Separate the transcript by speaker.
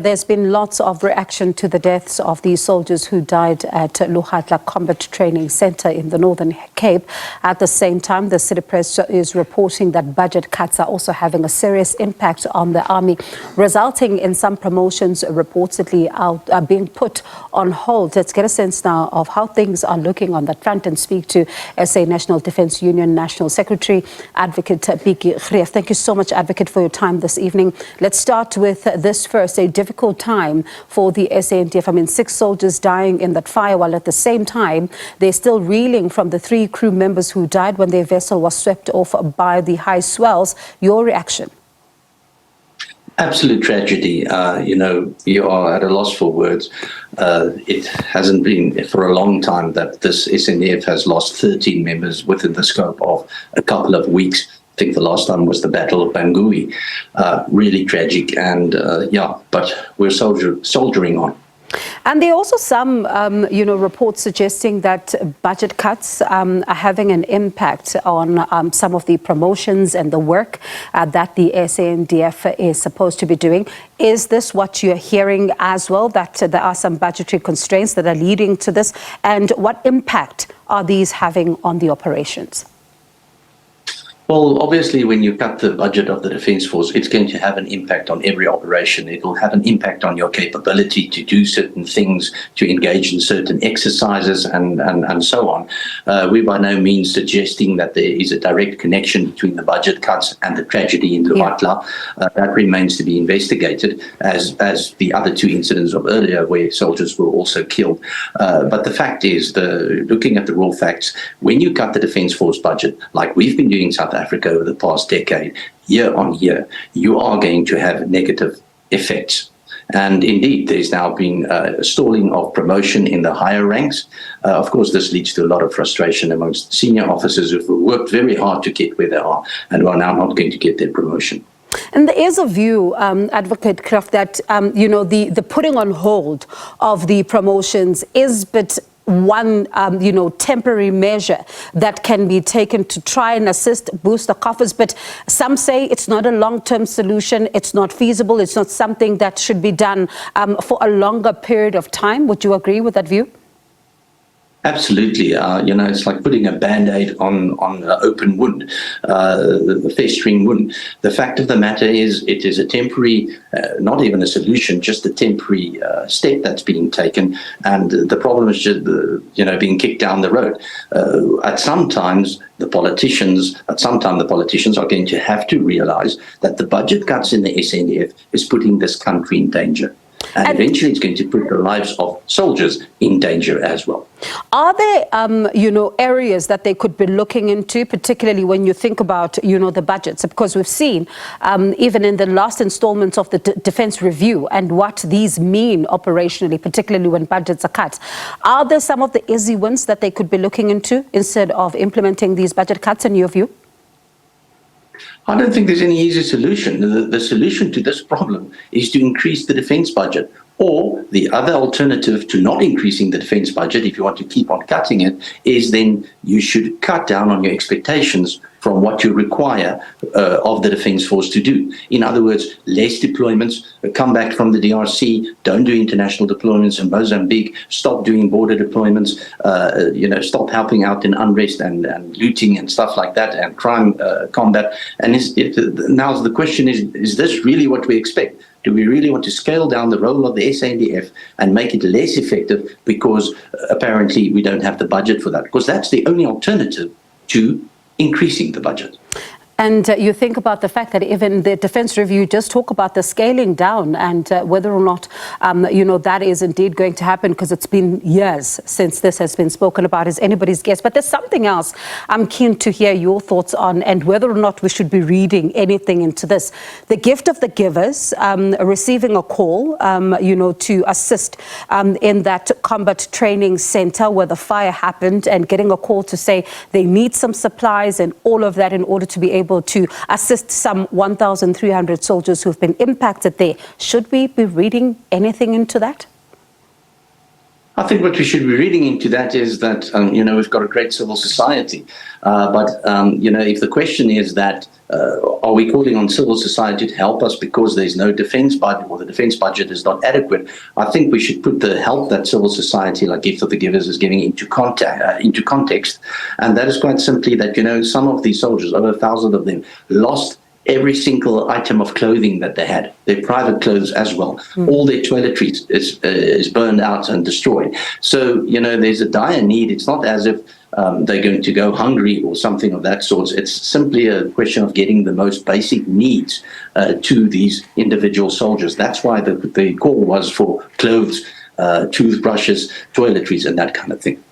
Speaker 1: There's been lots of reaction to the deaths of these soldiers who died at Lohatla Combat Training Centre in the Northern Cape. At the same time, the City Press is reporting that budget cuts are also having a serious impact on the army, resulting in some promotions reportedly being put on hold. Let's get a sense now of how things are looking on that front and speak to SA National Defence Union National Secretary, Advocate Pikkie. Greeff, thank you so much, Advocate, for your time this evening. Let's start with this first. A difficult time for the SANDF. I mean, 6 soldiers dying in that fire, while at the same time, they're still reeling from the 3 crew members who died when their vessel was swept off by the high swells. Your reaction?
Speaker 2: Absolute tragedy. You are at a loss for words. It hasn't been for a long time that this SANDF has lost 13 members within the scope of a couple of weeks. I think the last time was the Battle of Bangui. Really tragic, and but we're soldiering on.
Speaker 1: And there are also some, reports suggesting that budget cuts are having an impact on some of the promotions and the work that the SANDF is supposed to be doing. Is this what you're hearing as well, that there are some budgetary constraints that are leading to this? And what impact are these having on the operations?
Speaker 2: Well, obviously, when you cut the budget of the Defence Force, it's going to have an impact on every operation. It will have an impact on your capability to do certain things, to engage in certain exercises, and so on. We're by no means suggesting that there is a direct connection between the budget cuts and the tragedy in Lohatla. That remains to be investigated, as the other 2 incidents of earlier where soldiers were also killed. But the fact is, looking at the raw facts, when you cut the Defence Force budget, like we've been doing in South Africa over the past decade, year on year, you are going to have negative effects. And indeed, there's now been a stalling of promotion in the higher ranks. Of course, this leads to a lot of frustration amongst senior officers who've worked very hard to get where they are and who are now not going to get their promotion.
Speaker 1: And there is a view, Advocate Greeff, that, the putting on hold of the promotions is but one, temporary measure that can be taken to try and boost the coffers. But some say it's not a long-term solution. It's not feasible. It's not something that should be done for a longer period of time. Would you agree with that view?
Speaker 2: Absolutely. It's like putting a Band-Aid on an open wound, the festering wound. The fact of the matter is, it is a temporary, not even a solution, just a temporary step that's being taken. And the problem is just, being kicked down the road. At some time, the politicians are going to have to realize that the budget cuts in the SANDF is putting this country in danger. And eventually it's going to put the lives of soldiers in danger as well.
Speaker 1: Are there, areas that they could be looking into, particularly when you think about, the budgets? Because we've seen, even in the last installments of the Defence Review and what these mean operationally, particularly when budgets are cut. Are there some of the easy ones that they could be looking into instead of implementing these budget cuts, in your view?
Speaker 2: I don't think there's any easy solution. The solution to this problem is to increase the defence budget. Or the other alternative to not increasing the defence budget, if you want to keep on cutting it, is then you should cut down on your expectations from what you require of the Defence Force to do. In other words, less deployments, come back from the DRC, don't do international deployments in Mozambique, stop doing border deployments, stop helping out in unrest and looting and stuff like that, and crime combat. And now the question is this really what we expect? Do we really want to scale down the role of the SANDF and make it less effective because apparently we don't have the budget for that? Because that's the only alternative to increasing the budget.
Speaker 1: And you think about the fact that even the Defence Review just talk about the scaling down and whether or not, that is indeed going to happen, because it's been years since this has been spoken about, is anybody's guess. But there's something else I'm keen to hear your thoughts on, and whether or not we should be reading anything into this. The gift of the givers, receiving a call, to assist in that combat training centre where the fire happened, and getting a call to say they need some supplies and all of that in order to be able to assist some 1,300 soldiers who've been impacted there. Should we be reading anything into that?
Speaker 2: I think what we should be reading into that is that, we've got a great civil society. If the question is that, are we calling on civil society to help us because there's no defence budget or the defence budget is not adequate, I think we should put the help that civil society like Gift of the Givers is giving into context. And that is quite simply that, some of these soldiers, over 1,000 of them, lost every single item of clothing that they had, their private clothes as well. All their toiletries is burned out and destroyed. So, there's a dire need. It's not as if they're going to go hungry or something of that sort. It's simply a question of getting the most basic needs to these individual soldiers. That's why the call was for clothes, toothbrushes, toiletries, and that kind of thing.